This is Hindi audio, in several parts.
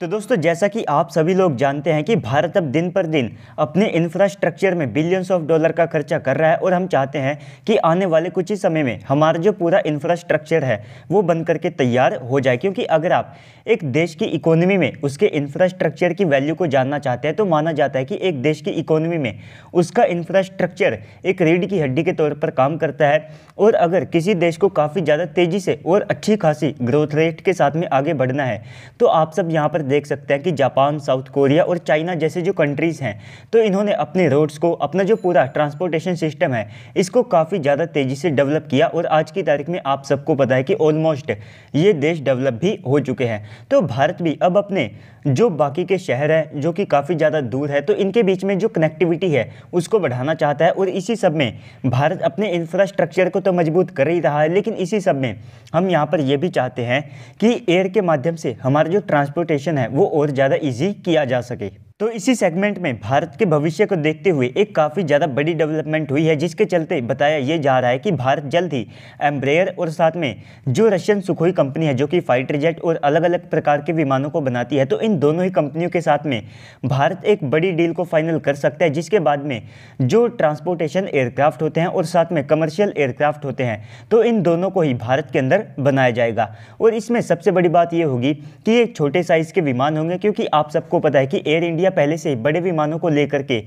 तो दोस्तों, जैसा कि आप सभी लोग जानते हैं कि भारत अब दिन पर दिन अपने इंफ्रास्ट्रक्चर में बिलियंस ऑफ डॉलर का खर्चा कर रहा है और हम चाहते हैं कि आने वाले कुछ ही समय में हमारा जो पूरा इंफ्रास्ट्रक्चर है वो बन करके तैयार हो जाए। क्योंकि अगर आप एक देश की इकोनॉमी में उसके इंफ्रास्ट्रक्चर की वैल्यू को जानना चाहते हैं तो माना जाता है कि एक देश की इकोनॉमी में उसका इंफ्रास्ट्रक्चर एक रीढ़ की हड्डी के तौर पर काम करता है। और अगर किसी देश को काफ़ी ज़्यादा तेज़ी से और अच्छी खासी ग्रोथ रेट के साथ में आगे बढ़ना है तो आप सब यहाँ पर देख सकते हैं कि जापान, साउथ कोरिया और चाइना जैसे जो कंट्रीज़ हैं तो इन्होंने अपने रोड्स को, अपना जो पूरा ट्रांसपोर्टेशन सिस्टम है इसको काफ़ी ज़्यादा तेज़ी से डेवलप किया। और आज की तारीख में आप सबको पता है कि ऑलमोस्ट ये देश डेवलप भी हो चुके हैं। तो भारत भी अब अपने जो बाकी के शहर हैं जो कि काफ़ी ज़्यादा दूर है तो इनके बीच में जो कनेक्टिविटी है उसको बढ़ाना चाहता है। और इसी सब में भारत अपने इंफ्रास्ट्रक्चर को तो मजबूत कर ही रहा है, लेकिन इसी सब में हम यहाँ पर यह भी चाहते हैं कि एयर के माध्यम से हमारा जो ट्रांसपोर्टेशन है वो और ज़्यादा ईजी किया जा सके। तो इसी सेगमेंट में भारत के भविष्य को देखते हुए एक काफ़ी ज़्यादा बड़ी डेवलपमेंट हुई है, जिसके चलते बताया ये जा रहा है कि भारत जल्द ही एम्ब्रेयर और साथ में जो रशियन सुखोई कंपनी है जो कि फाइटर जेट और अलग अलग प्रकार के विमानों को बनाती है, तो इन दोनों ही कंपनियों के साथ में भारत एक बड़ी डील को फाइनल कर सकता है, जिसके बाद में जो ट्रांसपोर्टेशन एयरक्राफ्ट होते हैं और साथ में कमर्शियल एयरक्राफ्ट होते हैं तो इन दोनों को ही भारत के अंदर बनाया जाएगा। और इसमें सबसे बड़ी बात यह होगी कि एक छोटे साइज़ के विमान होंगे, क्योंकि आप सबको पता है कि एयर इंडिया पहले से बड़े विमानों को लेकर के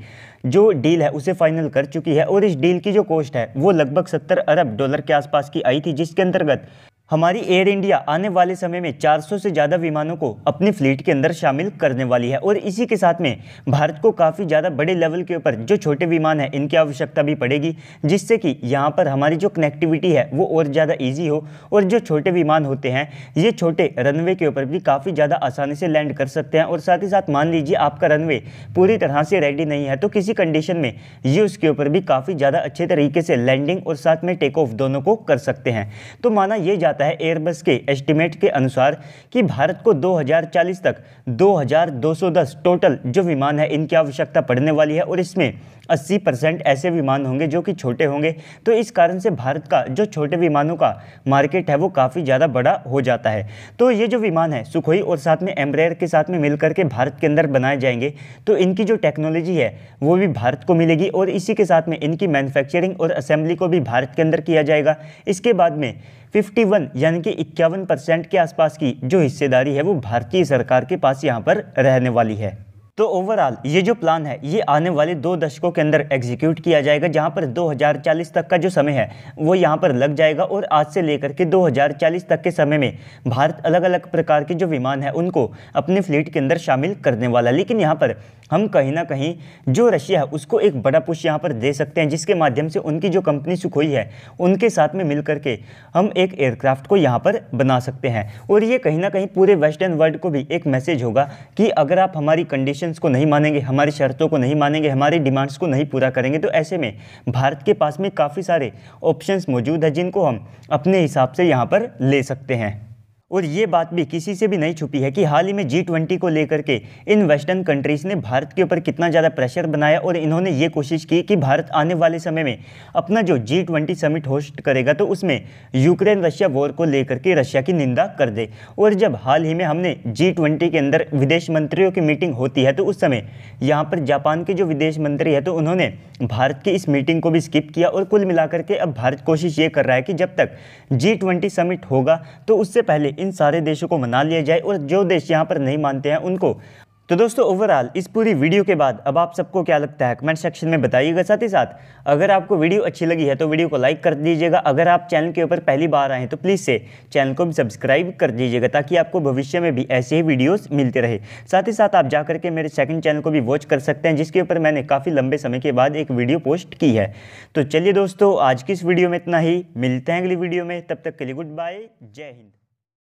जो डील है उसे फाइनल कर चुकी है। और इस डील की जो कॉस्ट है वो लगभग 70 अरब डॉलर के आसपास की आई थी, जिसके अंतर्गत हमारी एयर इंडिया आने वाले समय में 400 से ज़्यादा विमानों को अपनी फ्लीट के अंदर शामिल करने वाली है। और इसी के साथ में भारत को काफ़ी ज़्यादा बड़े लेवल के ऊपर जो छोटे विमान हैं इनकी आवश्यकता भी पड़ेगी, जिससे कि यहाँ पर हमारी जो कनेक्टिविटी है वो और ज़्यादा ईजी हो। और जो छोटे विमान होते हैं ये छोटे रनवे के ऊपर भी काफ़ी ज़्यादा आसानी से लैंड कर सकते हैं। और साथ ही साथ मान लीजिए आपका रनवे पूरी तरह से रेडी नहीं है तो किसी कंडीशन में ये उसके ऊपर भी काफ़ी ज़्यादा अच्छे तरीके से लैंडिंग और साथ में टेक ऑफ दोनों को कर सकते हैं। तो माना यह जाता है एयरबस के एस्टिमेट के अनुसार कि भारत को 2040 तक 2210 टोटल जो विमान है इनकी आवश्यकता पड़ने वाली है। और इसमें 80% ऐसे विमान होंगे जो कि छोटे होंगे। तो इस कारण से भारत का जो छोटे विमानों का मार्केट है वो काफ़ी ज़्यादा बड़ा हो जाता है। तो ये जो विमान है सुखोई और साथ में एम्ब्रेयर के साथ में मिलकर के भारत के अंदर बनाए जाएंगे, तो इनकी जो टेक्नोलॉजी है वो भी भारत को मिलेगी और इसी के साथ में इनकी मैन्युफैक्चरिंग और असेंबली को भी भारत के अंदर किया जाएगा। इसके बाद में 51 यानी कि 51% के आसपास की जो हिस्सेदारी है वो भारतीय सरकार के पास यहाँ पर रहने वाली है। तो ओवरऑल ये जो प्लान है ये आने वाले 2 दशकों के अंदर एग्जीक्यूट किया जाएगा, जहां पर 2040 तक का जो समय है वो यहां पर लग जाएगा। और आज से लेकर के 2040 तक के समय में भारत अलग अलग प्रकार के जो विमान है उनको अपने फ्लीट के अंदर शामिल करने वाला है। लेकिन यहाँ पर हम कहीं ना कहीं जो रशिया है उसको एक बड़ा पुश यहाँ पर दे सकते हैं, जिसके माध्यम से उनकी जो कंपनी सुखोई है उनके साथ में मिल करके हम एक एयरक्राफ्ट को यहाँ पर बना सकते हैं। और ये कहीं ना कहीं पूरे वेस्टर्न वर्ल्ड को भी एक मैसेज होगा कि अगर आप हमारी कंडीशन को नहीं मानेंगे, हमारी शर्तों को नहीं मानेंगे, हमारी डिमांड्स को नहीं पूरा करेंगे, तो ऐसे में भारत के पास में काफ़ी सारे ऑप्शंस मौजूद हैं जिनको हम अपने हिसाब से यहाँ पर ले सकते हैं। और ये बात भी किसी से भी नहीं छुपी है कि हाल ही में G20 को लेकर के इन वेस्टर्न कंट्रीज़ ने भारत के ऊपर कितना ज़्यादा प्रेशर बनाया और इन्होंने ये कोशिश की कि भारत आने वाले समय में अपना जो G20 समिट होस्ट करेगा तो उसमें यूक्रेन रशिया वॉर को लेकर के रशिया की निंदा कर दे। और जब हाल ही में हमने G20 के अंदर विदेश मंत्रियों की मीटिंग होती है तो उस समय यहाँ पर जापान के जो विदेश मंत्री है तो उन्होंने भारत की इस मीटिंग को भी स्किप किया। और कुल मिलाकर के अब भारत कोशिश ये कर रहा है कि जब तक G20 समिट होगा तो उससे पहले इन सारे देशों को मना लिया जाए और जो देश यहाँ पर नहीं मानते हैं उनको। तो दोस्तों ओवरऑल इस पूरी वीडियो के बाद अब आप सबको क्या लगता है कमेंट सेक्शन में बताइएगा। साथ ही साथ अगर आपको वीडियो अच्छी लगी है तो वीडियो को लाइक कर दीजिएगा। अगर आप चैनल के ऊपर पहली बार आए हैं तो प्लीज़ से चैनल को भी सब्सक्राइब कर दीजिएगा ताकि आपको भविष्य में भी ऐसे ही वीडियोस मिलते रहे। साथ ही साथ आप जाकर के मेरे सेकंड चैनल को भी वॉच कर सकते हैं जिसके ऊपर मैंने काफ़ी लंबे समय के बाद एक वीडियो पोस्ट की है। तो चलिए दोस्तों आज की इस वीडियो में इतना ही, मिलते हैं अगली वीडियो में, तब तक के लिए गुड बाय, जय हिंद।